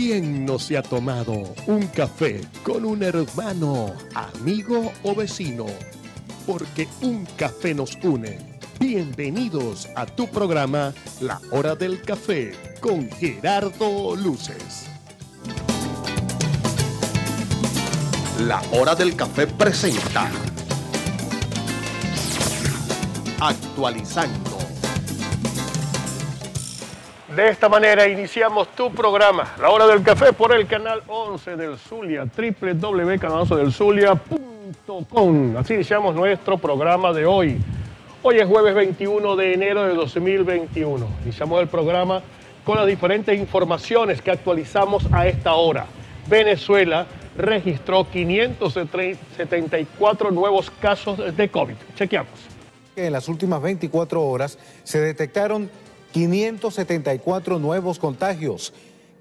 ¿Quién no se ha tomado un café con un hermano, amigo o vecino? Porque un café nos une. Bienvenidos a tu programa La Hora del Café con Gerardo Luces. La Hora del Café presenta Actualizando. De esta manera iniciamos tu programa, La Hora del Café, por el canal 11 del Zulia, www.canal11delzulia.com. Así iniciamos nuestro programa de hoy. Hoy es jueves 21 de enero de 2021. Iniciamos el programa con las diferentes informaciones que actualizamos a esta hora. Venezuela registró 574 nuevos casos de COVID. Chequeamos. En las últimas 24 horas se detectaron 574 nuevos contagios,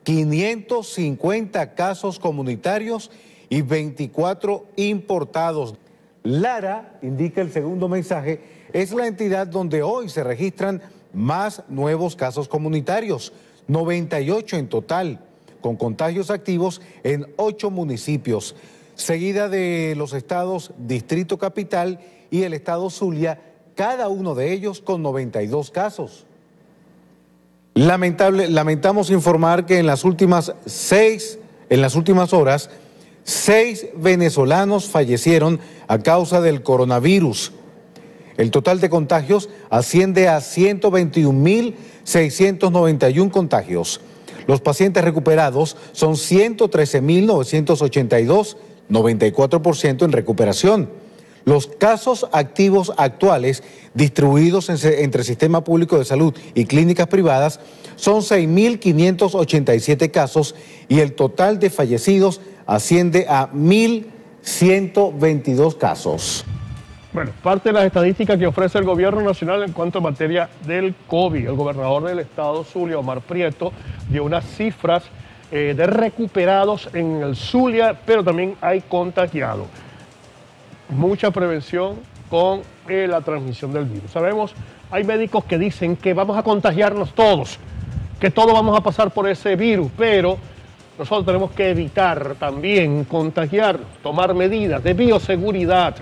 550 casos comunitarios y 24 importados. Lara, indica el segundo mensaje, es la entidad donde hoy se registran más nuevos casos comunitarios, 98 en total, con contagios activos en 8 municipios, seguida de los estados Distrito Capital y el estado Zulia, cada uno de ellos con 92 casos. Lamentamos informar que en las últimas horas, 6 venezolanos fallecieron a causa del coronavirus. El total de contagios asciende a 121.691 contagios. Los pacientes recuperados son 113.982, 94% en recuperación. Los casos activos actuales, distribuidos entre Sistema Público de Salud y clínicas privadas, son 6.587 casos y el total de fallecidos asciende a 1.122 casos. Bueno, parte de las estadísticas que ofrece el gobierno nacional en cuanto a materia del COVID. El gobernador del estado Zulia, Omar Prieto, dio unas cifras de recuperados en el Zulia, pero también hay contagiados. Mucha prevención con la transmisión del virus. Sabemos, hay médicos que dicen que vamos a contagiarnos todos, que todos vamos a pasar por ese virus, pero nosotros tenemos que evitar también contagiarnos, tomar medidas de bioseguridad.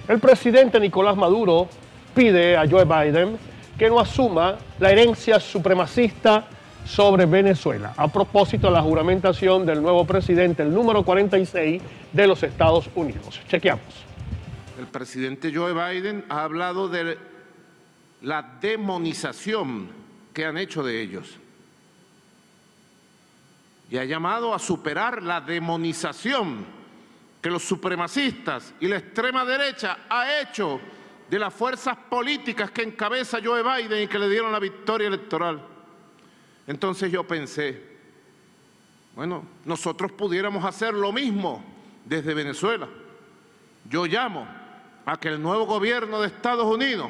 El presidente Nicolás Maduro pide a Joe Biden que no asuma la herencia supremacista sobre Venezuela, a propósito de la juramentación del nuevo presidente, el número 46 de los Estados Unidos. Chequeamos. El presidente Joe Biden ha hablado de la demonización que han hecho de ellos y ha llamado a superar la demonización que los supremacistas y la extrema derecha ha hecho de las fuerzas políticas que encabeza Joe Biden y que le dieron la victoria electoral. Entonces yo pensé, bueno, nosotros pudiéramos hacer lo mismo desde Venezuela. Yo llamo a que el nuevo gobierno de Estados Unidos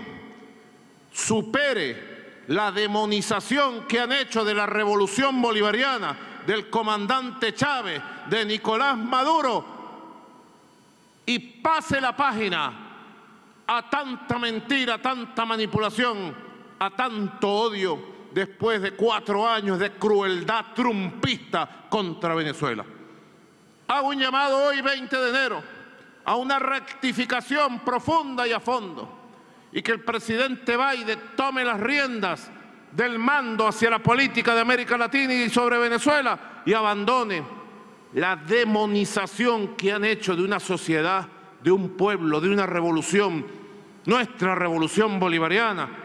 supere la demonización que han hecho de la revolución bolivariana, del comandante Chávez, de Nicolás Maduro, y pase la página a tanta mentira, a tanta manipulación, a tanto odio, después de 4 años de crueldad trumpista contra Venezuela. Hago un llamado hoy, 20 de enero, a una rectificación profunda y a fondo, y que el presidente Biden tome las riendas del mando hacia la política de América Latina y sobre Venezuela y abandone la demonización que han hecho de una sociedad, de un pueblo, de una revolución, nuestra revolución bolivariana,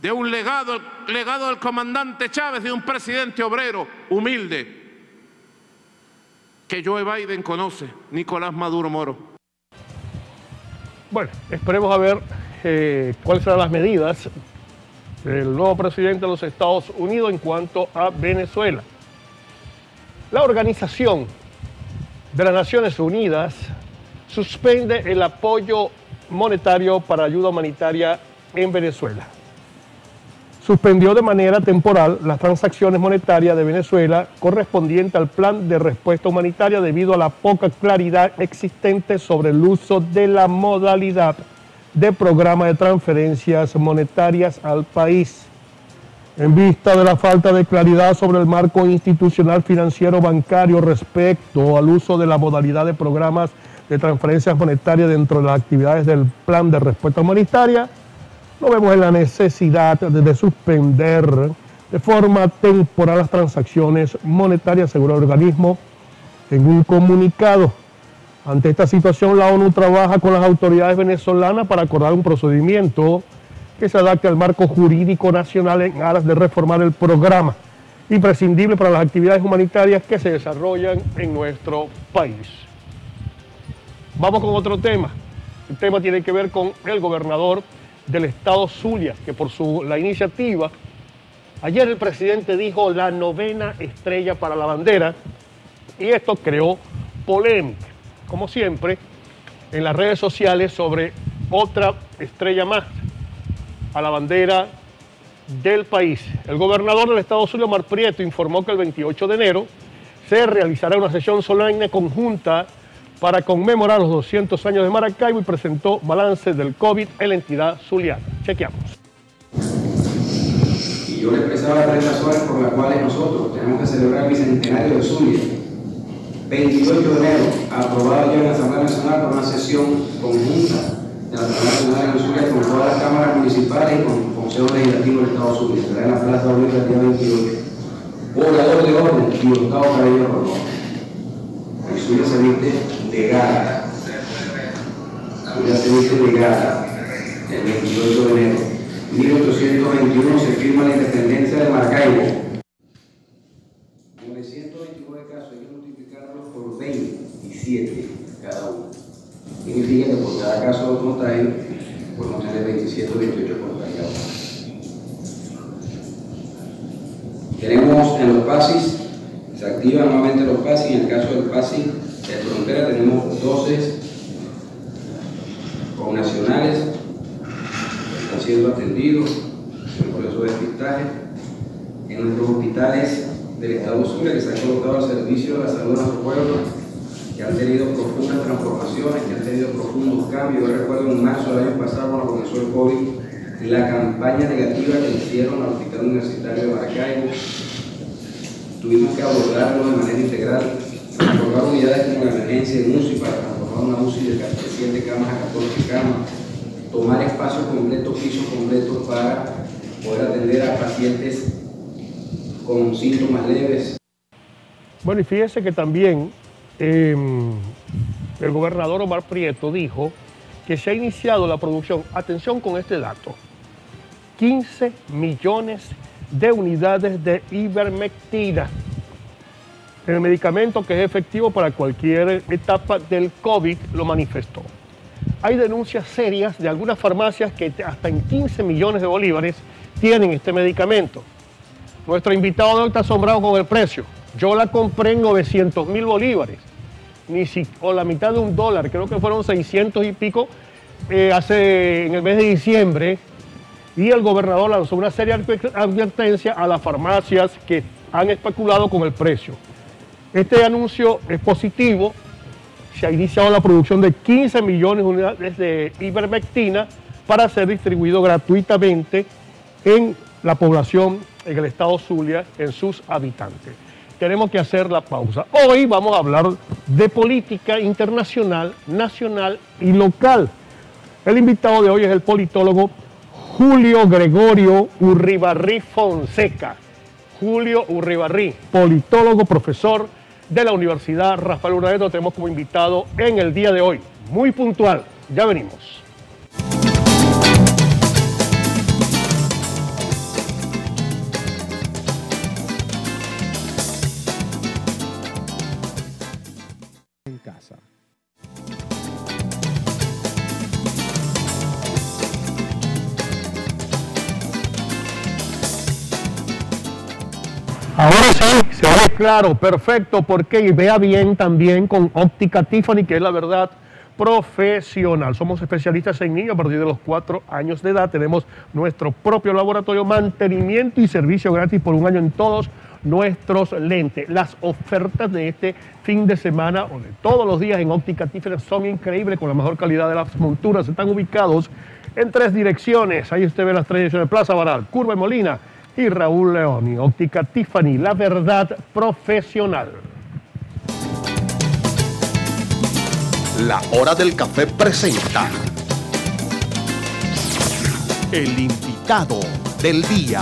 de un legado del comandante Chávez, de un presidente obrero, humilde, que Joe Biden conoce, Nicolás Maduro Moro. Bueno, esperemos a ver cuáles serán las medidas del nuevo presidente de los Estados Unidos en cuanto a Venezuela. La Organización de las Naciones Unidas suspende el apoyo monetario para ayuda humanitaria en Venezuela. Suspendió de manera temporal las transacciones monetarias de Venezuela correspondiente al plan de respuesta humanitaria debido a la poca claridad existente sobre el uso de la modalidad de programa de transferencias monetarias al país. En vista de la falta de claridad sobre el marco institucional financiero bancario respecto al uso de la modalidad de programas de transferencias monetarias dentro de las actividades del plan de respuesta humanitaria, no vemos en la necesidad de suspender de forma temporal las transacciones monetarias, según el organismo en un comunicado. Ante esta situación, la ONU trabaja con las autoridades venezolanas para acordar un procedimiento que se adapte al marco jurídico nacional en aras de reformar el programa, imprescindible para las actividades humanitarias que se desarrollan en nuestro país. Vamos con otro tema. El tema tiene que ver con el gobernador del estado Zulia, que por la iniciativa, ayer el presidente dijo la 9ª estrella para la bandera, y esto creó polémica, como siempre, en las redes sociales sobre otra estrella más a la bandera del país. El gobernador del estado Zulia, Omar Prieto, informó que el 28 de enero se realizará una sesión solemne conjunta para conmemorar los 200 años de Maracaibo y presentó balance del COVID en la entidad zuliana. Chequeamos. Y yo le expresaba 3 razones por las cuales nosotros tenemos que celebrar el bicentenario de Zulia. 28 de enero, aprobado ya en la Asamblea Nacional por una sesión conjunta de la Asamblea Nacional de Zulia con todas las cámaras municipales y con el Consejo Legislativo del Estado Zulia. Será en la Plaza Bolívar el día 28. Orador de orden y Gustavo Cabello Rolón. El Zulia se viste de gala. Zulia se viste de gala el 28 de enero. 1821 se firma la independencia de Maracaibo. 929 casos, hay que multiplicarlos por 27 cada uno. Significa que por cada caso contraído podemos tener 27 o 28 contagiados. Tenemos en los PASIs, se activan nuevamente los PASIs. En el caso del PASI de frontera tenemos 12 connacionales que están siendo atendidos en el proceso de despistaje. En nuestros hospitales del estado Zulia, que se han colocado al servicio de la salud de nuestro pueblo, que han tenido profundas transformaciones, que han tenido profundos cambios. Yo recuerdo en marzo del año pasado, cuando comenzó el COVID, la campaña negativa que hicieron al Hospital Universitario de Maracaibo. Tuvimos que abordarlo de manera integral, transformar unidades como la emergencia en UCI para transformar una UCI de 7 camas a 14 camas, tomar espacios completos, pisos completos para poder atender a pacientes con síntomas leves. Bueno, y fíjese que también el gobernador Omar Prieto dijo que se ha iniciado la producción, atención con este dato, 15 millones de unidades de ivermectina, el medicamento que es efectivo para cualquier etapa del COVID, lo manifestó. Hay denuncias serias de algunas farmacias que hasta en 15 millones de bolívares tienen este medicamento. Nuestro invitado no está asombrado con el precio. Yo la compré en 900.000 bolívares, o la mitad de $1, creo que fueron 600 y pico en el mes de diciembre, y el gobernador lanzó una seria advertencia a las farmacias que han especulado con el precio. Este anuncio es positivo. Se ha iniciado la producción de 15 millones de unidades de ivermectina para ser distribuido gratuitamente en la población, en el estado Zulia, en sus habitantes. Tenemos que hacer la pausa. Hoy vamos a hablar de política internacional, nacional y local. El invitado de hoy es el politólogo Julio Gregorio Urribarri Fonseca. Julio Urribarri, politólogo, profesor de la Universidad Rafael Urdaneta, tenemos como invitado en el día de hoy. Muy puntual. Ya venimos. En casa. Ahora sí, se ve claro, perfecto, porque y vea bien también con Óptica Tiffany, que es la verdad profesional. Somos especialistas en niños a partir de los 4 años de edad. Tenemos nuestro propio laboratorio, mantenimiento y servicio gratis por 1 año en todos nuestros lentes. Las ofertas de este fin de semana o de todos los días en Óptica Tiffany son increíbles, con la mejor calidad de las monturas. Están ubicados en 3 direcciones. Ahí usted ve las 3 direcciones: Plaza Baral, Curva y Molina, y Raúl Leoni. Óptica Tiffany, la verdad profesional. La Hora del Café presenta el invitado del día.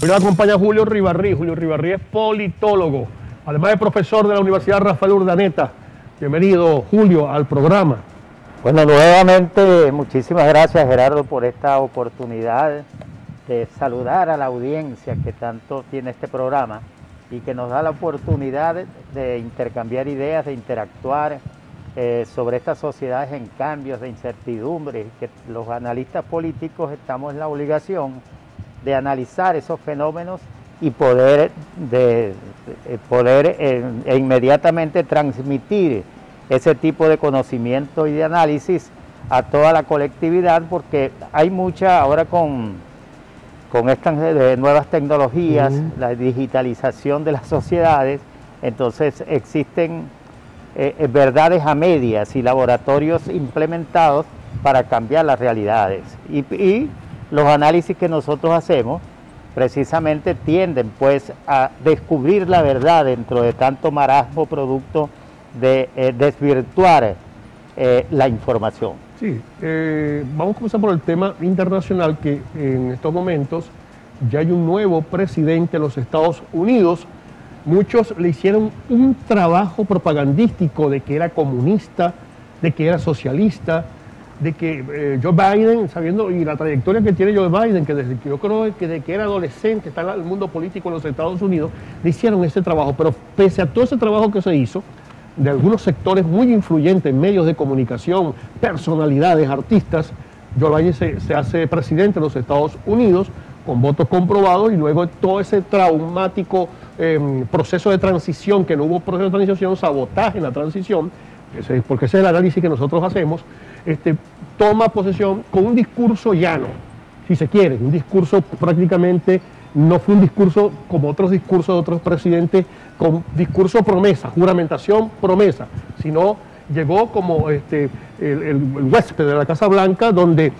Hoy nos acompaña Julio Rivarrí. Julio Rivarrí es politólogo, además de profesor de la Universidad Rafael Urdaneta. Bienvenido, Julio, al programa. Bueno, nuevamente muchísimas gracias, Gerardo, por esta oportunidad de saludar a la audiencia que tanto tiene este programa y que nos da la oportunidad de intercambiar ideas, de interactuar sobre estas sociedades en cambios, de incertidumbre, que los analistas políticos estamos en la obligación de analizar esos fenómenos y poder inmediatamente transmitir ese tipo de conocimiento y de análisis a toda la colectividad, porque hay mucha, ahora con estas nuevas tecnologías, la digitalización de las sociedades, entonces existen verdades a medias y laboratorios implementados para cambiar las realidades. Y los análisis que nosotros hacemos precisamente tienden pues a descubrir la verdad dentro de tanto marasmo producto de desvirtuar la información. Sí, vamos a comenzar por el tema internacional, que en estos momentos ya hay un nuevo presidente de los Estados Unidos. Muchos le hicieron un trabajo propagandístico de que era comunista, de que era socialista, de que Joe Biden, sabiendo, y la trayectoria que tiene Joe Biden, que desde que yo creo que desde que era adolescente está en el mundo político de los Estados Unidos, le hicieron ese trabajo. Pero pese a todo ese trabajo que se hizo, de algunos sectores muy influyentes, medios de comunicación, personalidades, artistas, Joe Biden se hace presidente de los Estados Unidos con votos comprobados, y luego todo ese traumático proceso de transición, que no hubo proceso de transición, sabotaje en la transición, porque ese es el análisis que nosotros hacemos, toma posesión con un discurso llano, si se quiere, un discurso prácticamente, no fue un discurso como otros discursos de otros presidentes, con discurso promesa, juramentación promesa, sino llegó como el huésped de la Casa Blanca, donde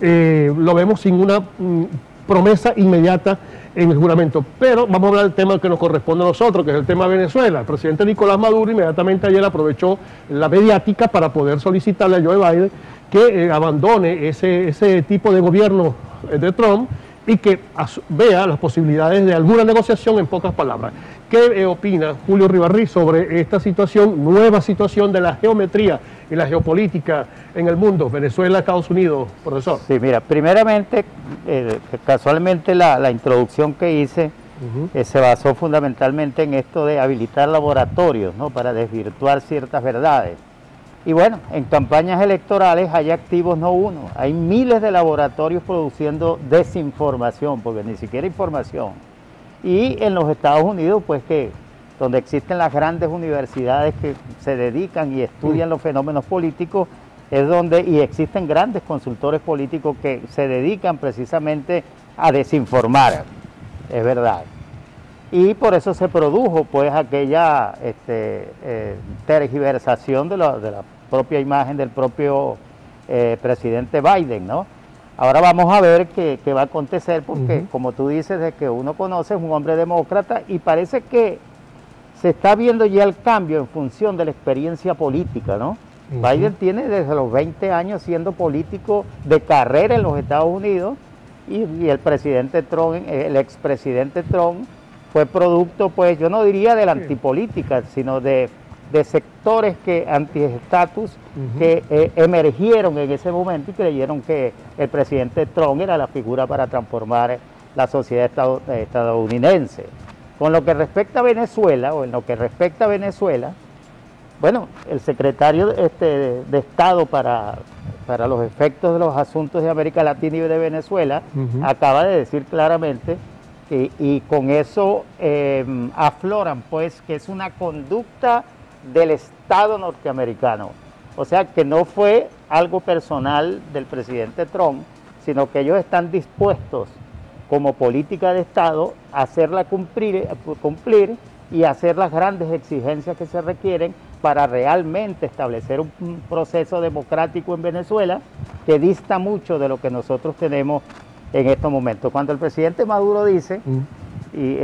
lo vemos sin una promesa inmediata en el juramento. Pero vamos a hablar del tema que nos corresponde a nosotros, que es el tema de Venezuela. El presidente Nicolás Maduro inmediatamente ayer aprovechó la mediática para poder solicitarle a Joe Biden que abandone ese tipo de gobierno de Trump y que vea las posibilidades de alguna negociación, en pocas palabras. ¿Qué opina Julio Rivarrí sobre esta situación, nueva situación de la geometría y la geopolítica en el mundo, Venezuela, Estados Unidos, profesor? Sí, mira, primeramente, casualmente la introducción que hice se basó fundamentalmente en esto de habilitar laboratorios, ¿no?, para desvirtuar ciertas verdades. Y bueno, en campañas electorales hay activos no uno, hay miles de laboratorios produciendo desinformación, porque ni siquiera información. Y en los Estados Unidos, pues donde existen las grandes universidades que se dedican y estudian los fenómenos políticos, es donde, y existen grandes consultores políticos que se dedican precisamente a desinformar, es verdad. Y por eso se produjo pues aquella tergiversación de la propia imagen del propio presidente Biden, ¿no? Ahora vamos a ver qué va a acontecer, porque como tú dices, de que uno conoce, es un hombre demócrata, y parece que se está viendo ya el cambio en función de la experiencia política, ¿no? Biden tiene desde los 20 años siendo político de carrera en los Estados Unidos, y el presidente Trump, el expresidente Trump, fue producto, pues yo no diría de la antipolítica, sino de sectores anti-estatus que emergieron en ese momento y creyeron que el presidente Trump era la figura para transformar la sociedad estadounidense. Con lo que respecta a Venezuela, o en lo que respecta a Venezuela, bueno, el secretario de Estado para los efectos de los asuntos de América Latina y de Venezuela acaba de decir claramente, y con eso afloran pues que es una conducta del Estado norteamericano. O sea que no fue algo personal del presidente Trump, sino que ellos están dispuestos como política de Estado a hacerla cumplir y hacer las grandes exigencias que se requieren para realmente establecer un proceso democrático en Venezuela que dista mucho de lo que nosotros tenemos en estos momentos. Cuando el presidente Maduro dice, y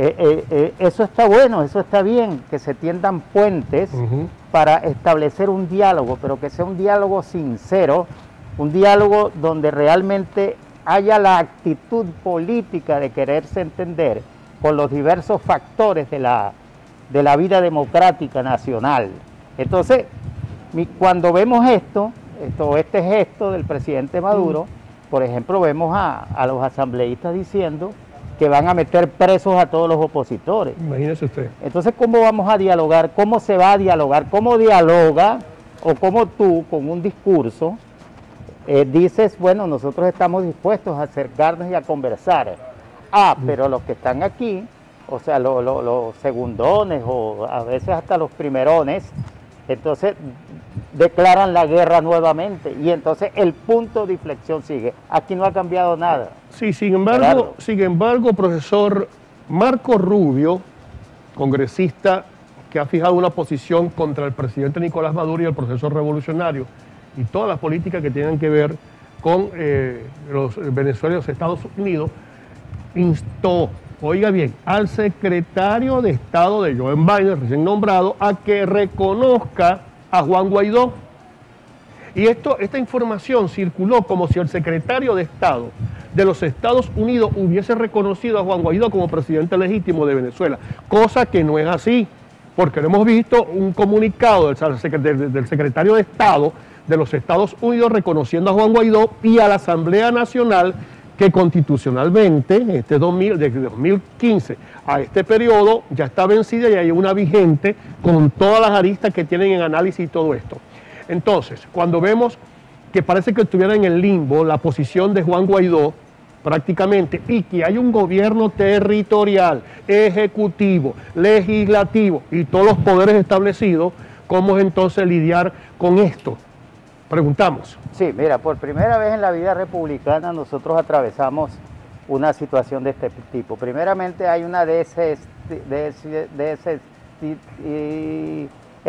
eso está bueno, eso está bien, que se tiendan puentes para establecer un diálogo, pero que sea un diálogo sincero, un diálogo donde realmente haya la actitud política de quererse entender con los diversos factores de la vida democrática nacional. Entonces, cuando vemos este gesto del presidente Maduro, por ejemplo, vemos a los asambleístas diciendo que van a meter presos a todos los opositores. Imagínese usted. Entonces, ¿cómo vamos a dialogar? ¿Cómo se va a dialogar? ¿Cómo dialoga o cómo tú, con un discurso, dices, bueno, nosotros estamos dispuestos a acercarnos y a conversar? Pero los que están aquí, o sea, los segundones o a veces hasta los primerones, entonces declaran la guerra nuevamente y entonces el punto de inflexión sigue. Aquí no ha cambiado nada. Sí, sin embargo, profesor Marco Rubio, congresista que ha fijado una posición contra el presidente Nicolás Maduro y el proceso revolucionario y todas las políticas que tienen que ver con Venezuela y los Estados Unidos, instó, oiga bien, al secretario de Estado de Joe Biden, recién nombrado, a que reconozca a Juan Guaidó. Y esta información circuló como si el secretario de Estado de los Estados Unidos hubiese reconocido a Juan Guaidó como presidente legítimo de Venezuela, cosa que no es así, porque hemos visto un comunicado del secretario de Estado de los Estados Unidos reconociendo a Juan Guaidó y a la Asamblea Nacional, que constitucionalmente, desde 2015 a este periodo, ya está vencida y hay una vigente con todas las aristas que tienen en análisis y todo esto. Entonces, cuando vemos que parece que estuviera en el limbo la posición de Juan Guaidó, prácticamente, y que hay un gobierno territorial, ejecutivo, legislativo y todos los poderes establecidos, ¿cómo es entonces lidiar con esto? Preguntamos. Sí, mira, por primera vez en la vida republicana nosotros atravesamos una situación de este tipo. Primeramente hay una es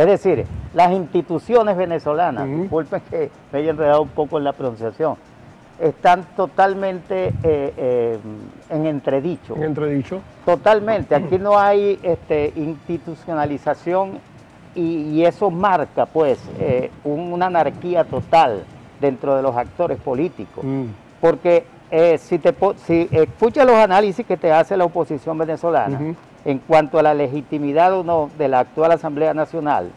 decir, las instituciones venezolanas, disculpen que me haya enredado un poco en la pronunciación, están totalmente en entredicho. En entredicho. Totalmente, aquí no hay institucionalización y eso marca pues una anarquía total dentro de los actores políticos. Porque si escuchas los análisis que te hace la oposición venezolana en cuanto a la legitimidad o no de la actual Asamblea Nacional,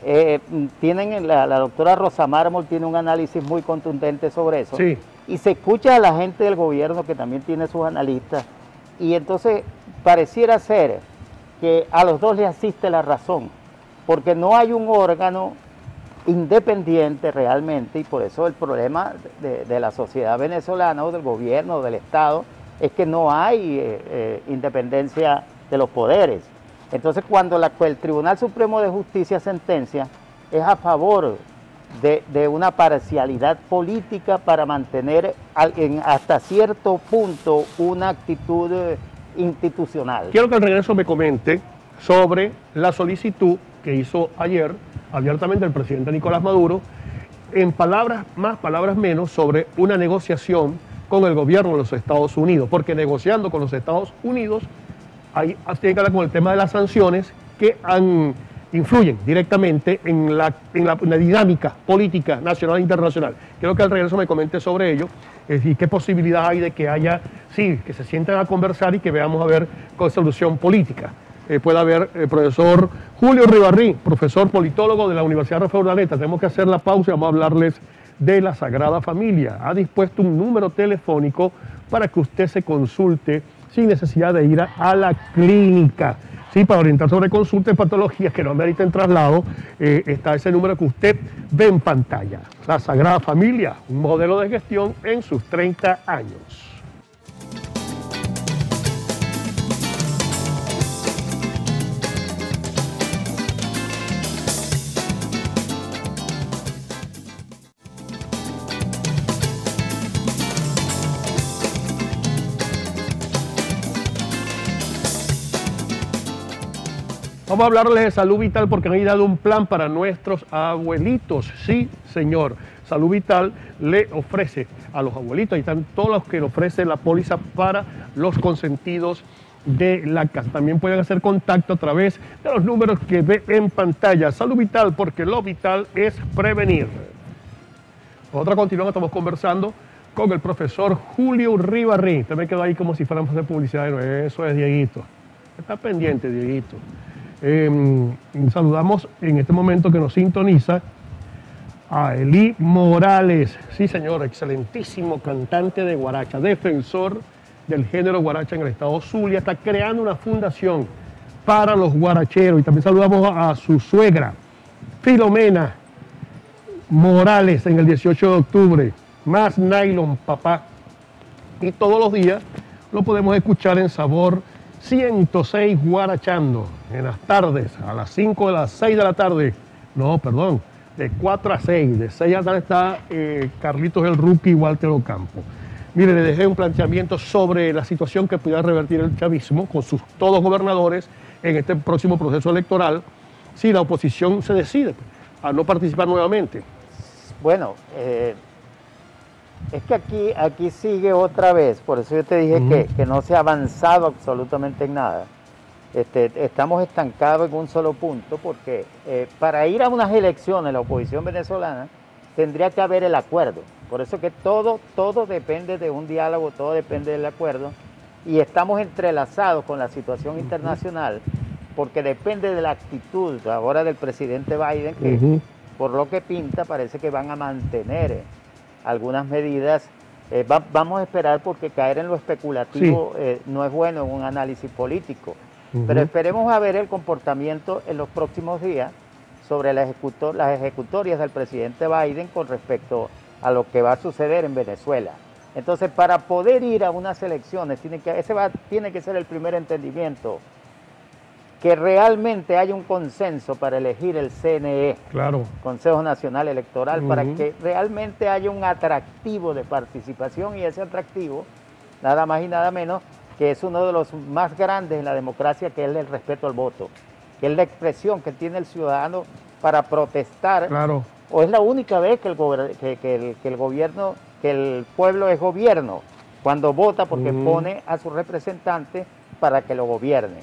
la doctora Rosa Mármol tiene un análisis muy contundente sobre eso. Sí. Y se escucha a la gente del gobierno que también tiene sus analistas y entonces pareciera ser que a los dos les asiste la razón, porque no hay un órgano independiente realmente y por eso el problema de la sociedad venezolana o del gobierno o del Estado es que no hay independencia de los poderes. Entonces cuando el Tribunal Supremo de Justicia sentencia es a favor de una parcialidad política para mantener hasta cierto punto una actitud institucional. Quiero que al regreso me comente sobre la solicitud que hizo ayer abiertamente el presidente Nicolás Maduro, en palabras más, palabras menos, sobre una negociación con el gobierno de los Estados Unidos, porque negociando con los Estados Unidos tiene que hablar con el tema de las sanciones que influyen directamente en la dinámica política nacional e internacional. Quiero que al regreso me comente sobre ello y qué posibilidad hay de que haya, sí, que se sienten a conversar y que veamos a ver con solución política. Puede haber profesor Julio Ribarrí, profesor politólogo de la Universidad Rafael Urdaneta. Tenemos que hacer la pausa y vamos a hablarles de la Sagrada Familia. Ha dispuesto un número telefónico para que usted se consulte sin necesidad de ir a la clínica. Sí, para orientar sobre consulta de patologías que no ameriten traslado, está ese número que usted ve en pantalla. La Sagrada Familia, un modelo de gestión en sus 30 años. Vamos a hablarles de salud vital porque han dado un plan para nuestros abuelitos. Sí, señor. Salud Vital le ofrece a los abuelitos, ahí están todos los que le ofrece la póliza para los consentidos de la casa. También pueden hacer contacto a través de los números que ve en pantalla. Salud Vital, porque lo vital es prevenir. Nosotros continuamos, estamos conversando con el profesor Julio Urribarri. Usted me quedó ahí como si fuéramos a hacer publicidad. No, eso es Dieguito. Está pendiente, Dieguito. Saludamos en este momento que nos sintoniza a Eli Morales. Sí, señor, excelentísimo cantante de guaracha, defensor del género guaracha en el estado Zulia. Está creando una fundación para los guaracheros. Y también saludamos a su suegra, Filomena Morales, en el 18 de octubre. Más nylon, papá. Y todos los días lo podemos escuchar en Sabor 106 Guarachando, en las tardes, a las 5 de las 6 de la tarde. No, perdón, de 4 a 6. De 6 a la tarde está Carlitos el Rookie y Walter Ocampo. Mire, le dejé un planteamiento sobre la situación que pudiera revertir el chavismo con sus todos gobernadores en este próximo proceso electoral, si la oposición se decide a no participar nuevamente. Bueno, es que aquí sigue otra vez, por eso yo te dije que no se ha avanzado absolutamente en nada. Estamos estancados en un solo punto, porque para ir a unas elecciones, la oposición venezolana tendría que haber el acuerdo. Por eso que todo depende de un diálogo, todo depende del acuerdo, y estamos entrelazados con la situación internacional, porque depende de la actitud ahora del presidente Biden, que por lo que pinta parece que van a mantener algunas medidas. Vamos a esperar, porque caer en lo especulativo no es bueno en un análisis político, pero esperemos a ver el comportamiento en los próximos días sobre las ejecutorias del presidente Biden con respecto a lo que va a suceder en Venezuela. Entonces, para poder ir a unas elecciones, tiene que ser el primer entendimiento, que realmente haya un consenso para elegir el CNE, Consejo Nacional Electoral, para que realmente haya un atractivo de participación, y ese atractivo, nada más y nada menos, que es uno de los más grandes en la democracia, que es el respeto al voto, que es la expresión que tiene el ciudadano para protestar. O es la única vez que el pueblo es gobierno, cuando vota, porque pone a su representante para que lo gobierne.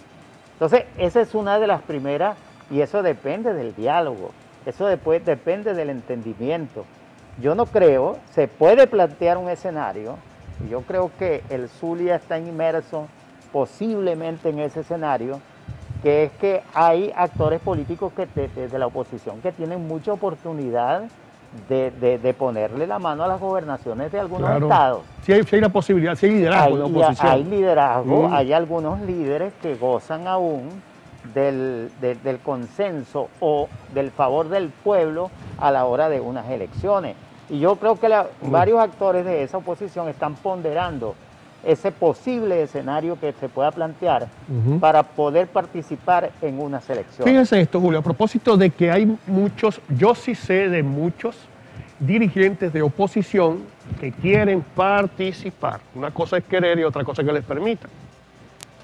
Entonces, esa es una de las primeras, y eso depende del diálogo, eso después depende del entendimiento. Yo no creo, se puede plantear un escenario, y yo creo que el Zulia está inmerso posiblemente en ese escenario, que es que hay actores políticos de la oposición que tienen mucha oportunidad de ponerle la mano a las gobernaciones de algunos estados. Si hay la posibilidad, si hay liderazgo de la oposición. Hay liderazgo, hay algunos líderes que gozan aún del consenso o del favor del pueblo a la hora de unas elecciones. Y yo creo que varios actores de esa oposición están ponderando ese posible escenario que se pueda plantear para poder participar en unas elecciones. Fíjense esto, Julio, a propósito de que hay muchos, yo sí sé de muchos dirigentes de oposición que quieren participar. Una cosa es querer y otra cosa es que les permitan.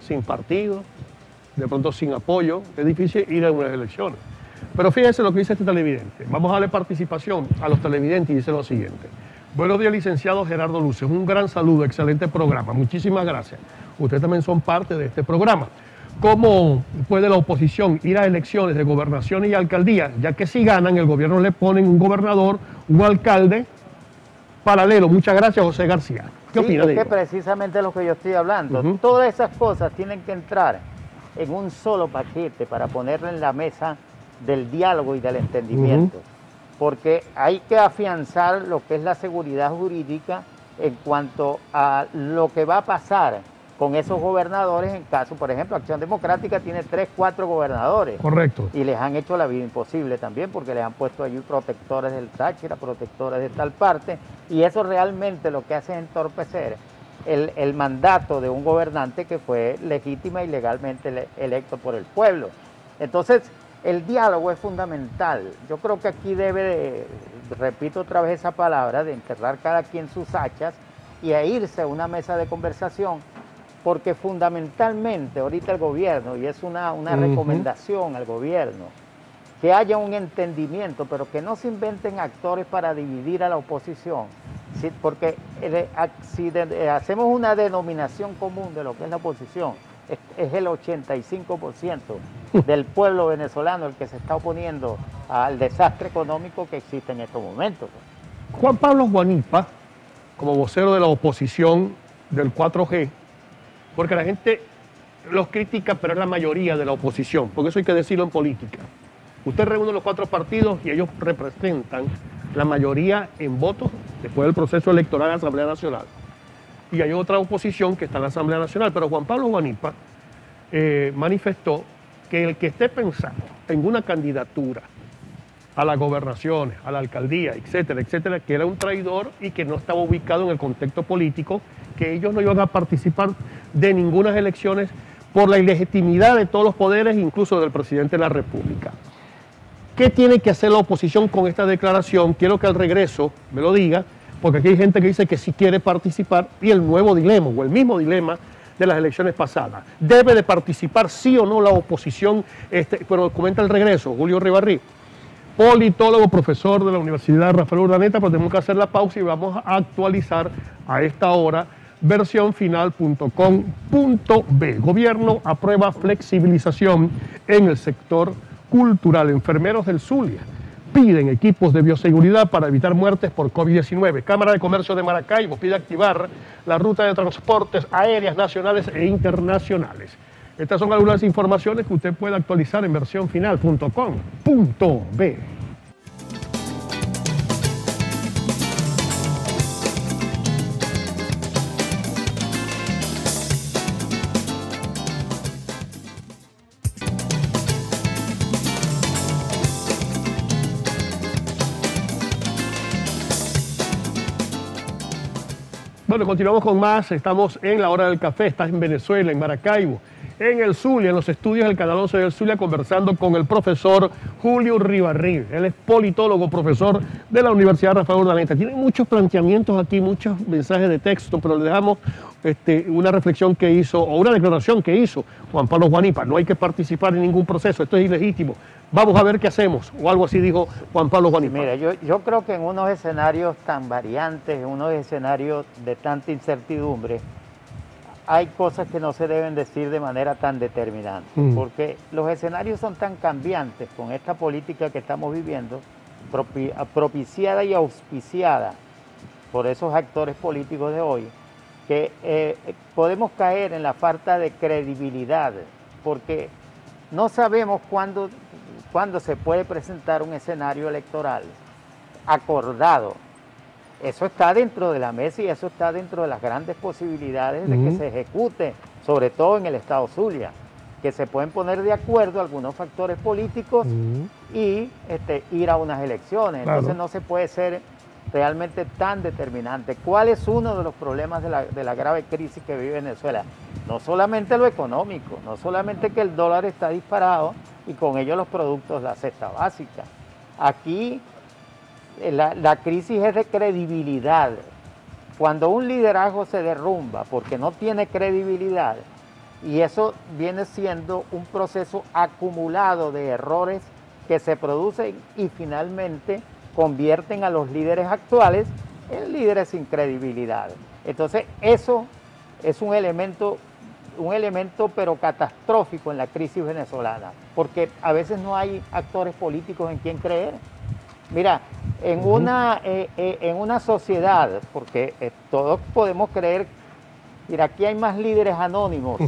Sin partido, de pronto sin apoyo, es difícil ir a unas elecciones. Pero fíjense lo que dice este televidente. Vamos a darle participación a los televidentes y dice lo siguiente. Buenos días, licenciado Gerardo Luces. Un gran saludo, excelente programa. Muchísimas gracias. Ustedes también son parte de este programa. ¿Cómo puede la oposición ir a elecciones de gobernación y alcaldía? Ya que si ganan, el gobierno le ponen un gobernador, un alcalde paralelo. Muchas gracias, José García. ¿Qué opina de ello? Es que precisamente lo que yo estoy hablando. Todas esas cosas tienen que entrar en un solo paquete para ponerle en la mesa del diálogo y del entendimiento. Porque hay que afianzar lo que es la seguridad jurídica en cuanto a lo que va a pasar con esos gobernadores en caso, por ejemplo, Acción Democrática tiene 3, 4 gobernadores. Correcto. Y les han hecho la vida imposible también, porque les han puesto allí protectores del Táchira, protectores de tal parte, y eso realmente lo que hace es entorpecer el mandato de un gobernante que fue legítima y legalmente electo por el pueblo. Entonces, el diálogo es fundamental. Yo creo que aquí debe, repito otra vez esa palabra, de enterrar cada quien sus hachas y a irse a una mesa de conversación, porque fundamentalmente ahorita el gobierno, y es una recomendación al gobierno, que haya un entendimiento, pero que no se inventen actores para dividir a la oposición. Sí, porque si hacemos una denominación común de lo que es la oposición, es el 85% del pueblo venezolano el que se está oponiendo al desastre económico que existe en estos momentos. Juan Pablo Guanipa, como vocero de la oposición del 4G, porque la gente los critica, pero es la mayoría de la oposición, porque eso hay que decirlo en política. Usted reúne los 4 partidos y ellos representan la mayoría en votos después del proceso electoral de la Asamblea Nacional. Y hay otra oposición que está en la Asamblea Nacional, pero Juan Pablo Guanipa manifestó que el que esté pensando en una candidatura a las gobernaciones, a la alcaldía, etcétera, etcétera, que era un traidor y que no estaba ubicado en el contexto político, que ellos no iban a participar de ninguna elecciones por la ilegitimidad de todos los poderes, incluso del presidente de la República. ¿Qué tiene que hacer la oposición con esta declaración? Quiero que al regreso me lo diga, porque aquí hay gente que dice que sí quiere participar y el nuevo dilema o el mismo dilema de las elecciones pasadas. ¿Debe de participar sí o no la oposición? Pero comenta el regreso, Julio Ribarrí, politólogo, profesor de la Universidad Rafael Urdaneta, pero tenemos que hacer la pausa y vamos a actualizar a esta hora versionfinal.com.b. Gobierno aprueba flexibilización en el sector cultural. Enfermeros del Zulia piden equipos de bioseguridad para evitar muertes por COVID-19. Cámara de Comercio de Maracaibo pide activar la ruta de transportes aéreas nacionales e internacionales. Estas son algunas informaciones que usted puede actualizar en versionfinal.com.b. Bueno, continuamos con más. Estamos en la hora del café. Estás en Venezuela, en Maracaibo, en el Zulia, en los estudios del Canal 11 del Zulia, conversando con el profesor Julio Ribarrí. Él es politólogo, profesor de la Universidad Rafael Urdaneta. Tiene muchos planteamientos aquí, muchos mensajes de texto, pero le dejamos una reflexión que hizo, o una declaración que hizo Juan Pablo Guanipa. No hay que participar en ningún proceso, esto es ilegítimo. Vamos a ver qué hacemos, o algo así dijo Juan Pablo Guanipa. Mira, yo creo que en unos escenarios tan variantes, en unos escenarios de tanta incertidumbre, hay cosas que no se deben decir de manera tan determinante, porque los escenarios son tan cambiantes con esta política que estamos viviendo, propiciada y auspiciada por esos actores políticos de hoy, que podemos caer en la falta de credibilidad, porque no sabemos cuándo se puede presentar un escenario electoral acordado. Eso está dentro de la mesa y eso está dentro de las grandes posibilidades de que se ejecute, sobre todo en el estado Zulia, que se pueden poner de acuerdo algunos factores políticos y ir a unas elecciones. Claro. Entonces no se puede ser realmente tan determinante. ¿Cuál es uno de los problemas de la grave crisis que vive Venezuela? No solamente lo económico, no solamente que el dólar está disparado y con ello los productos, la cesta básica. Aquí la crisis es de credibilidad. Cuando un liderazgo se derrumba porque no tiene credibilidad, y eso viene siendo un proceso acumulado de errores que se producen y finalmente convierten a los líderes actuales en líderes sin credibilidad. Entonces eso es un elemento pero catastrófico en la crisis venezolana, porque a veces no hay actores políticos en quien creer. Mira, en una sociedad, porque todos podemos creer, mira, aquí hay más líderes anónimos,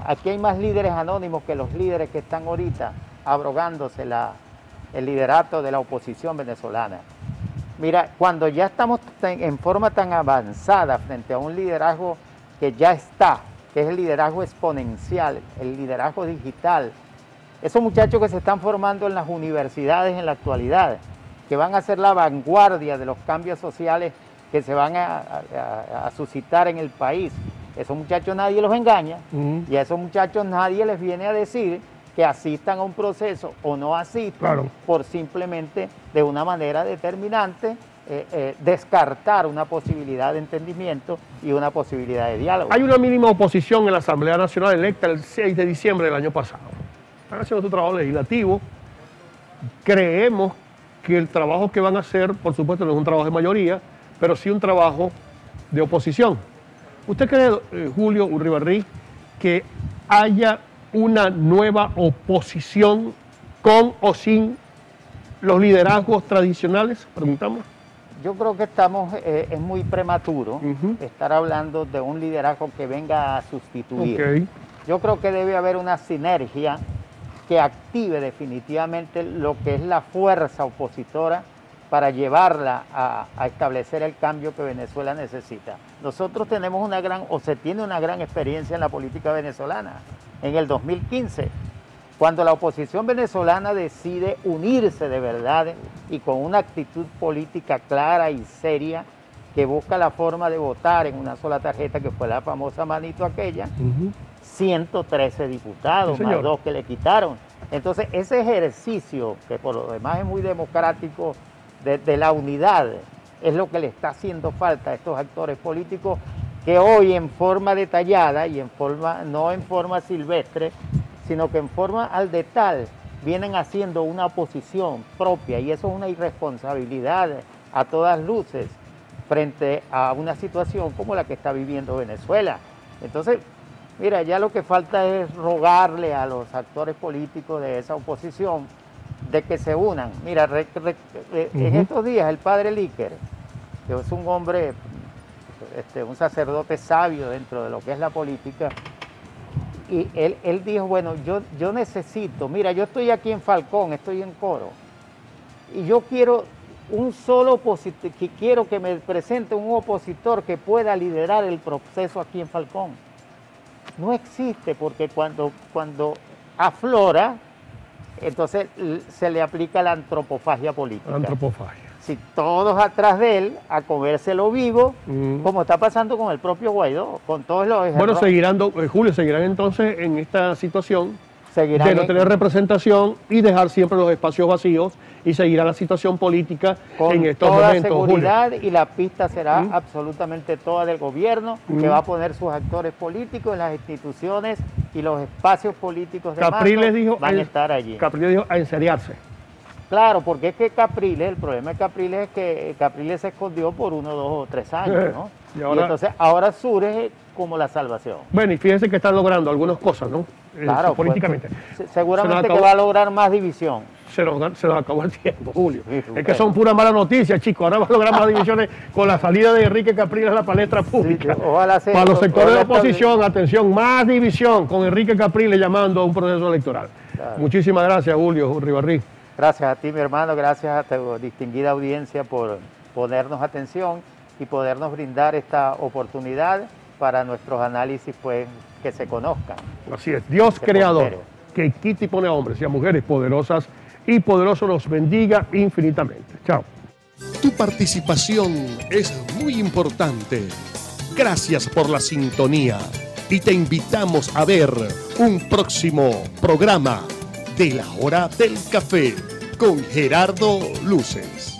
aquí hay más líderes anónimos que los líderes que están ahorita abrogándose el liderato de la oposición venezolana. Mira, cuando ya estamos en forma tan avanzada frente a un liderazgo que ya está, que es el liderazgo exponencial, el liderazgo digital, esos muchachos que se están formando en las universidades en la actualidad, que van a ser la vanguardia de los cambios sociales que se van a suscitar en el país, esos muchachos nadie los engaña y a esos muchachos nadie les viene a decir que asistan a un proceso o no asistan, por simplemente de una manera determinante descartar una posibilidad de entendimiento y una posibilidad de diálogo. Hay una mínima oposición en la Asamblea Nacional electa el 6 de diciembre del año pasado. Están haciendo su trabajo legislativo, creemos que el trabajo que van a hacer, por supuesto, no es un trabajo de mayoría, pero sí un trabajo de oposición. ¿Usted cree, Julio Urribarri, que haya una nueva oposición con o sin los liderazgos tradicionales? Preguntamos. Yo creo que es muy prematuro estar hablando de un liderazgo que venga a sustituir. Okay. Yo creo que debe haber una sinergia que active definitivamente lo que es la fuerza opositora para llevarla a establecer el cambio que Venezuela necesita. Nosotros tenemos se tiene una gran experiencia en la política venezolana. En el 2015, cuando la oposición venezolana decide unirse de verdad y con una actitud política clara y seria, que busca la forma de votar en una sola tarjeta, que fue la famosa manito aquella, 113 diputados, más 2 que le quitaron. Entonces, ese ejercicio, que por lo demás es muy democrático, de la unidad, es lo que le está haciendo falta a estos actores políticos que hoy en forma detallada y no en forma silvestre, sino que en forma al detal vienen haciendo una oposición propia, y eso es una irresponsabilidad a todas luces frente a una situación como la que está viviendo Venezuela. Entonces, mira, ya lo que falta es rogarle a los actores políticos de esa oposición de que se unan. Mira, en estos días el padre Líquer, que es un hombre, un sacerdote sabio dentro de lo que es la política, y él dijo, bueno, yo necesito, mira, yo estoy aquí en Falcón, estoy en Coro, y yo quiero un solo opositor, quiero que me presente un opositor que pueda liderar el proceso aquí en Falcón. No existe, porque cuando aflora, entonces se le aplica la antropofagia política. Antropofagia. Si todos atrás de él, a comérselo vivo, como está pasando con el propio Guaidó, con todos los ejemplos. Bueno, Julio, seguirán entonces en esta situación de no tener representación y dejar siempre los espacios vacíos, y seguirá la situación política en estos momentos. Con toda seguridad, Julio. Y la pista será absolutamente toda del gobierno, que va a poner sus actores políticos en las instituciones, y los espacios políticos de mando van a estar allí. Capriles dijo a enseriarse. Claro, porque es que el problema de Capriles es que Capriles se escondió por 1, 2 o 3 años, ¿no? y entonces ahora surge como la salvación. Bueno, y fíjense que están logrando algunas cosas, ¿no? Claro, políticamente. Pues, seguramente que va a lograr más división. Se nos acabó el tiempo, Julio. Es que son pura mala noticia, chicos. Ahora va a lograr más divisiones con la salida de Enrique Capriles a la palestra pública. Sí, ojalá sea. Para los sectores de oposición, atención, más división con Enrique Capriles llamando a un proceso electoral. Claro. Muchísimas gracias, Julio Urribarri. Gracias a ti, mi hermano. Gracias a tu distinguida audiencia por ponernos atención y podernos brindar esta oportunidad para nuestros análisis, pues, que se conozcan. Así es. Dios creador, que quita y pone a hombres y a mujeres poderosas y poderoso los bendiga infinitamente. Chao. Tu participación es muy importante. Gracias por la sintonía y te invitamos a ver un próximo programa de La Hora del Café con Gerardo Luces.